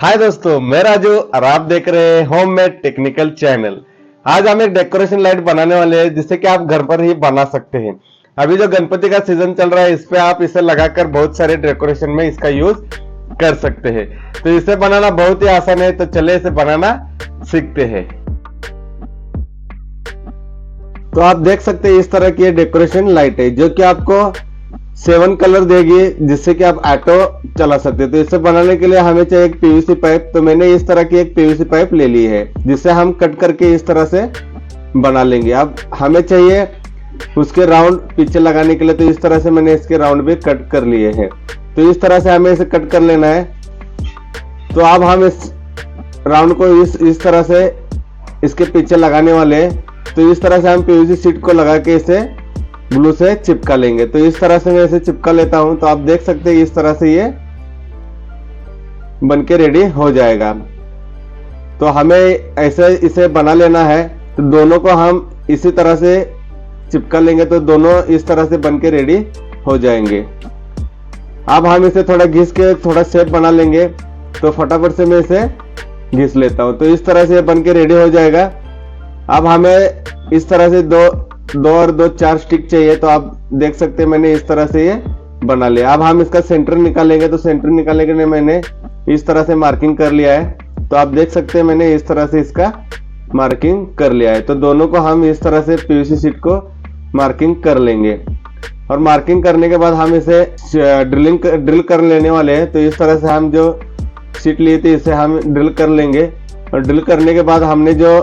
हाय दोस्तों, मैं राजू और आप देख रहे हैं होममेड टेक्निकल चैनल। आज हम एक डेकोरेशन लाइट बनाने वाले हैं जिससे कि आप घर पर ही बना सकते हैं। अभी जो गणपति का सीजन चल रहा है, इस पे आप इसे लगाकर बहुत सारे डेकोरेशन में इसका यूज कर सकते हैं। तो इसे बनाना बहुत ही आसान है, तो चले इसे बनाना सीखते हैं। तो आप देख सकते हैं इस तरह की डेकोरेशन लाइट है जो कि आपको 7 कलर देगी, जिससे कि आप ऑटो चला सकते हैं। तो इसे बनाने के लिए हमें चाहिए एक पीवीसी पाइप। तो मैंने इस तरह की एक पीवीसी पाइप ले ली है जिसे हम कट करके इस तरह से बना लेंगे। अब हमें चाहिए उसके राउंड पीछे लगाने के लिए, तो इस तरह से मैंने इसके राउंड भी कट कर लिए हैं। तो इस तरह से हमें इसे कट कर लेना है। तो अब हम इस राउंड को इस तरह से इसके पीछे लगाने वाले हैं। तो इस तरह से हम पीवीसी शीट को लगा के इसे ग्लू से चिपका लेंगे। तो इस तरह से मैं इसे चिपका लेता हूं। तो आप देख सकते हैं इस तरह से ये बनके रेडी हो जाएगा। तो हमें ऐसे इसे बना लेना है। तो दोनों को हम इसी तरह से चिपका लेंगे तो दोनों इस तरह से बनके रेडी हो जाएंगे। अब हम इसे थोड़ा घिस के थोड़ा शेप बना लेंगे। तो फटाफट से मैं इसे घिस लेता हूं। तो इस तरह से बनके रेडी हो जाएगा। अब हमें इस तरह से दो और दो 4 स्टिक चाहिए। तो आप देख सकते हैं मैंने इस तरह से ये बना लिया। अब हम इसका सेंटर निकालेंगे। तो सेंटर निकालने के लिए मैंने इस तरह से मार्किंग कर लिया है। तो आप देख सकते हैं मैंने इस तरह से इसका मार्किंग कर लिया है। तो दोनों को हम इस तरह से पीवीसी शीट को मार्किंग कर लेंगे। और मार्किंग करने के बाद हम इसे ड्रिल कर लेने वाले हैं। तो इस तरह से हम जो शीट लिए थे इसे हम ड्रिल कर लेंगे। और ड्रिल करने के बाद हमने जो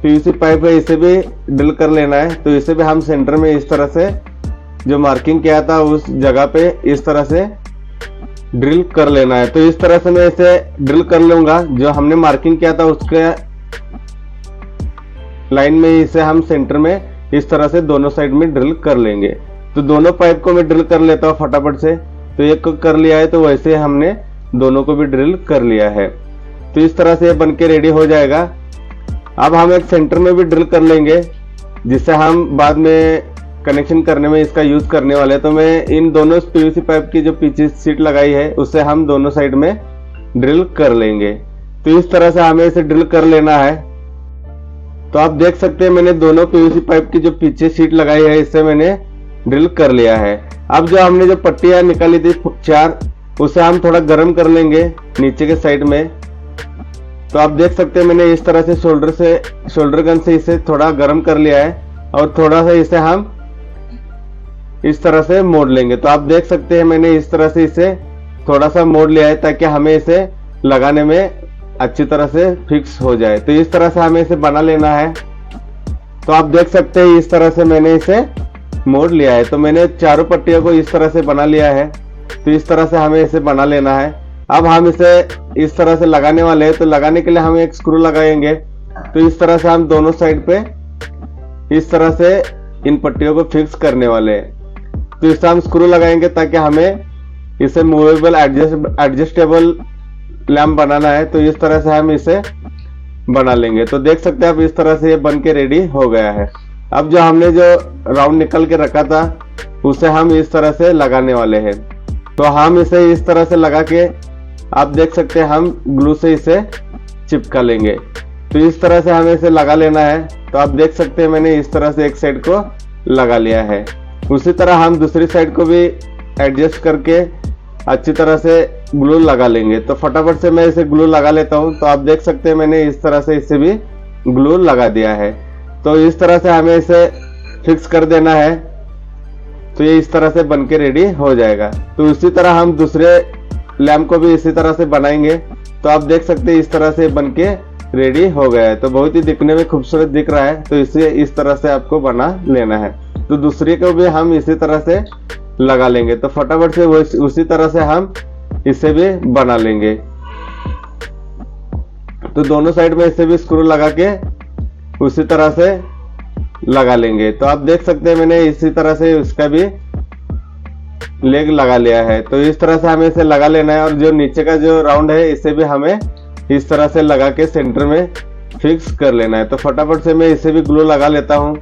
पीवीसी पाइप है इसे भी ड्रिल कर लेना है। तो इसे भी हम सेंटर में इस तरह से जो मार्किंग किया था उस जगह पे इस तरह से ड्रिल कर लेना है। तो इस तरह से मैं इसे ड्रिल कर लूंगा। जो हमने मार्किंग किया था उसके लाइन में इसे हम सेंटर में इस तरह से दोनों साइड में ड्रिल कर लेंगे। तो दोनों पाइप को मैं ड्रिल कर लेता हूँ फटाफट से। तो एक को कर लिया है, तो वैसे हमने दोनों को भी ड्रिल कर लिया है। तो इस तरह से बन के रेडी हो जाएगा। अब हम एक सेंटर में भी ड्रिल कर लेंगे जिससे हम बाद में कनेक्शन करने में इसका यूज करने वाले हैं। तो मैं इन दोनों पीवीसी पाइप की जो पीछे शीट लगाई है उससे हम दोनों साइड में ड्रिल कर लेंगे। तो इस तरह से हमें इसे ड्रिल कर लेना है। तो आप देख सकते हैं मैंने दोनों पीवीसी पाइप की जो पीछे शीट लगाई है इससे मैंने ड्रिल कर लिया है। अब जो हमने जो पट्टियां निकाली थी 4, उसे हम थोड़ा गर्म कर लेंगे नीचे के साइड में। तो आप देख सकते हैं मैंने इस तरह से शोल्डर गन से इसे थोड़ा गर्म कर लिया है। और थोड़ा सा इसे हम इस तरह से मोड़ लेंगे। तो आप देख सकते हैं मैंने इस तरह से इसे थोड़ा सा मोड़ लिया है ताकि हमें इसे लगाने में अच्छी तरह से फिक्स हो जाए। तो इस तरह से हमें इसे बना लेना है। तो आप देख सकते हैं इस तरह से मैंने इसे मोड़ लिया है। तो मैंने चारों पट्टियों को इस तरह से बना लिया है। तो इस तरह से हमें इसे बना लेना है। अब हम इसे इस तरह से लगाने वाले हैं। तो लगाने के लिए हम एक स्क्रू लगाएंगे। तो इस तरह से हम दोनों साइड पे इस तरह से इन पट्टियों को फिक्स करने वाले हैं। तो इस हम स्क्रू लगाएंगे ताकि हमें इसे मूवेबल एडजस्टेबल लैम्प बनाना है। तो इस तरह से हम इसे बना लेंगे। तो देख सकते हैं आप इस तरह से ये बन के रेडी हो गया है। अब जो हमने जो राउंड निकल के रखा था उसे हम इस तरह से लगाने वाले हैं। तो हम इसे इस तरह से लगा के आप देख सकते हैं हम ग्लू से इसे चिपका लेंगे। तो इस तरह से हमें इसे लगा लेना है। तो आप देख सकते हैं मैंने इस तरह से एक साइड को लगा लिया है। उसी तरह हम दूसरी साइड को भी एडजस्ट करके अच्छी तरह से ग्लू लगा लेंगे। तो फटाफट से मैं इसे ग्लू लगा लेता हूं। तो आप देख सकते हैं मैंने इस तरह से इसे भी ग्लू लगा दिया है। तो इस तरह से हमें इसे फिक्स कर देना है। तो ये इस तरह से बन के रेडी हो जाएगा। तो इसी तरह हम दूसरे लैम्प को भी इसी तरह से बनाएंगे। तो आप देख सकते हैं इस तरह से बन के रेडी हो गया है। तो बहुत ही दिखने में खूबसूरत दिख रहा है। तो इसे इस तरह से आपको बना लेना है। तो दूसरी को भी हम इसी तरह से लगा लेंगे। तो फटाफट से उसी तरह से हम इसे भी बना लेंगे। तो दोनों साइड में इसे भी स्क्रू लगा के उसी तरह से लगा लेंगे। तो आप देख सकते हैं मैंने इसी तरह से इसका भी लेग लगा लिया है। तो इस तरह से हमें इसे लगा लेना है। और जो नीचे का जो राउंड है इसे भी हमें इस तरह से लगा के सेंटर में फिक्स कर लेना है। तो फटाफट से मैं इसे भी ग्लू लगा लेता हूं।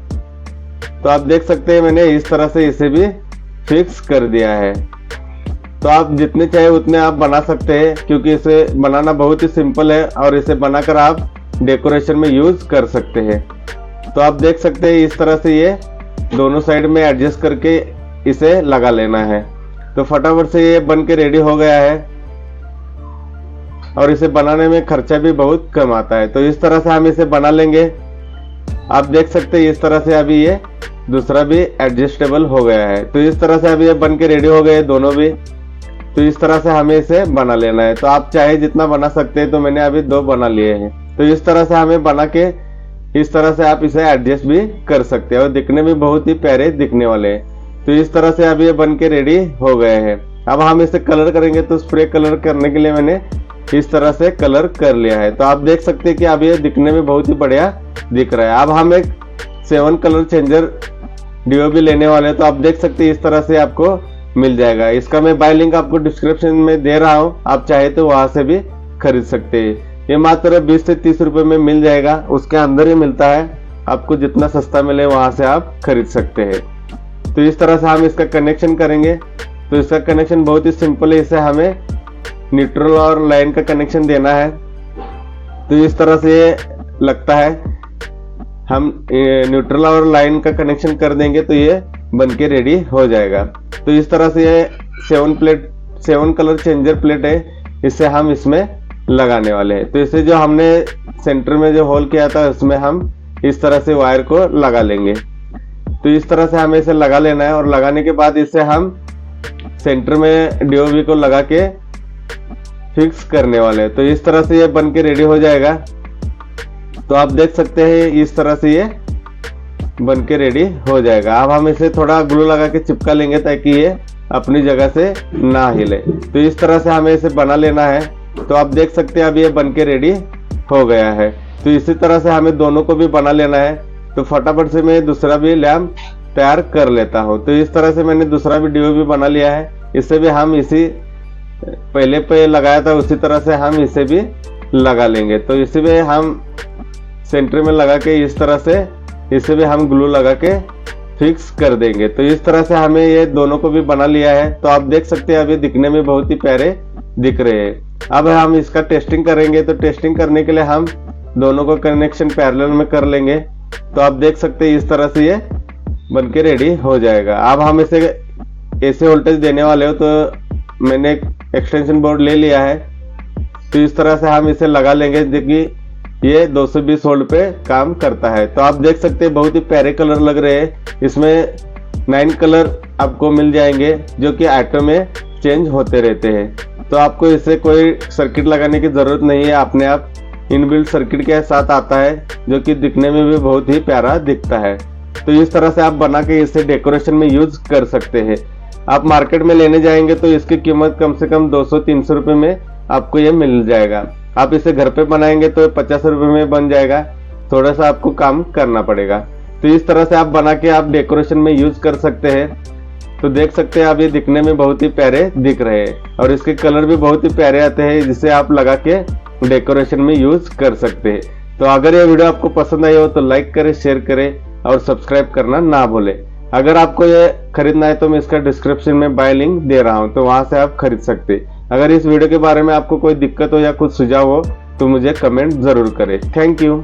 तो आप देख सकते हैं मैंने इस तरह से इसे भी फिक्स कर दिया है। तो आप जितने चाहे उतने आप बना सकते हैं, क्योंकि इसे बनाना बहुत ही सिंपल है और इसे बनाकर आप डेकोरेशन में यूज कर सकते हैं। तो आप देख सकते हैं इस तरह से ये दोनों साइड में एडजस्ट करके इसे लगा लेना है। तो फटाफट से ये बन के रेडी हो गया है और इसे बनाने में खर्चा भी बहुत कम आता है। तो इस तरह से हम इसे बना लेंगे। आप देख सकते हैं इस तरह से अभी ये दूसरा भी एडजस्टेबल हो गया है। तो इस तरह से अभी ये बन के रेडी हो गए दोनों भी। तो इस तरह से हमें इसे बना लेना है। तो आप चाहे जितना बना सकते हैं, तो मैंने अभी 2 बना लिए हैं। तो इस तरह से हमें बना के इस तरह से आप इसे एडजस्ट भी कर सकते हैं और दिखने में बहुत ही प्यारे दिखने वाले हैं। तो इस तरह से अभी ये बन के रेडी हो गए हैं। अब हम इसे कलर करेंगे, तो स्प्रे कलर करने के लिए मैंने इस तरह से कलर कर लिया है। तो आप देख सकते हैं कि अब ये दिखने में बहुत ही बढ़िया दिख रहा है। अब हम एक 7 कलर चेंजर डीओबी लेने वाले हैं। तो आप देख सकते हैं इस तरह से आपको मिल जाएगा। इसका मैं बाय लिंक आपको डिस्क्रिप्शन में दे रहा हूँ, आप चाहे तो वहां से भी खरीद सकते हैं। ये मात्र 20 से 30 रुपए में मिल जाएगा, उसके अंदर ही मिलता है। आपको जितना सस्ता मिले वहां से आप खरीद सकते हैं। तो इस तरह से हम इसका कनेक्शन करेंगे। तो इसका कनेक्शन बहुत ही सिंपल है। इसे हमें न्यूट्रल और लाइन का कनेक्शन देना है। तो इस तरह से ये लगता है। हम न्यूट्रल और लाइन का कनेक्शन कर देंगे तो ये बन के रेडी हो जाएगा। तो इस तरह से ये 7 कलर चेंजर प्लेट है, इससे हम इसमें लगाने वाले हैं। तो इसे जो हमने सेंटर में जो होल किया था उसमें हम इस तरह से वायर को लगा लेंगे। तो इस तरह से हमें इसे लगा लेना है और लगाने के बाद इसे हम सेंटर में डीओबी को लगा के फिक्स करने वाले हैं। तो इस तरह से ये बन के रेडी हो जाएगा। तो आप देख सकते हैं इस तरह से ये बन के रेडी हो जाएगा। अब हम इसे थोड़ा ग्लू लगा के चिपका लेंगे ताकि ये अपनी जगह से ना हिले। तो इस तरह से हमें इसे बना लेना है। तो आप देख सकते हैं अब ये बन के रेडी हो गया है। तो इसी तरह से हमें दोनों को भी बना लेना है। तो फटाफट से मैं दूसरा भी लैंप तैयार कर लेता हूँ। तो इस तरह से मैंने दूसरा भी डीओबी बना लिया है। इसे भी हम इसी पहले पे लगाया था उसी तरह से हम इसे भी लगा लेंगे। तो इसे भी हम सेंटर में लगा के इस तरह से इसे भी हम ग्लू लगा के फिक्स कर देंगे। तो इस तरह से हमें ये दोनों को भी बना लिया है। तो आप देख सकते हैं अभी दिखने में बहुत ही प्यारे दिख रहे हैं। अब हम इसका टेस्टिंग करेंगे। तो टेस्टिंग करने के लिए हम दोनों को कनेक्शन पैरेलल में कर लेंगे। तो आप देख सकते हैं इस तरह से ये बन के रेडी हो जाएगा। अब हम इसे एसी वोल्टेज देने वाले हो, तो मैंने एक एक्सटेंशन बोर्ड ले लिया है। तो इस तरह से हम इसे लगा लेंगे, देखिए ये 220 वोल्ट पे काम करता है। तो आप देख सकते हैं बहुत ही प्यारे कलर लग रहे हैं। इसमें 9 कलर आपको मिल जाएंगे जो कि ऑटो में चेंज होते रहते हैं। तो आपको इसे कोई सर्किट लगाने की जरूरत नहीं है, अपने आप इनबिल्ट सर्किट के साथ आता है, जो कि दिखने में भी बहुत ही प्यारा दिखता है। तो इस तरह से आप बना के इसे डेकोरेशन में यूज कर सकते हैं। आप मार्केट में लेने जाएंगे तो इसकी कीमत कम से कम 200-300 रुपए में आपको ये मिल जाएगा। आप इसे घर पे बनाएंगे तो 50 रुपए में बन जाएगा। थोड़ा सा आपको काम करना पड़ेगा। तो इस तरह से आप बना के आप डेकोरेशन में यूज कर सकते हैं। तो देख सकते हैं आप ये दिखने में बहुत ही प्यारे दिख रहे हैं और इसके कलर भी बहुत ही प्यारे आते हैं, जिसे आप लगा के डेकोरेशन में यूज कर सकते हैं। तो अगर ये वीडियो आपको पसंद आई हो तो लाइक करें, शेयर करें और सब्सक्राइब करना ना भूलें। अगर आपको ये खरीदना है तो मैं इसका डिस्क्रिप्शन में बाय लिंक दे रहा हूँ, तो वहां से आप खरीद सकते हैं। अगर इस वीडियो के बारे में आपको कोई दिक्कत हो या कुछ सुझाव हो तो मुझे कमेंट जरूर करें। Thank you.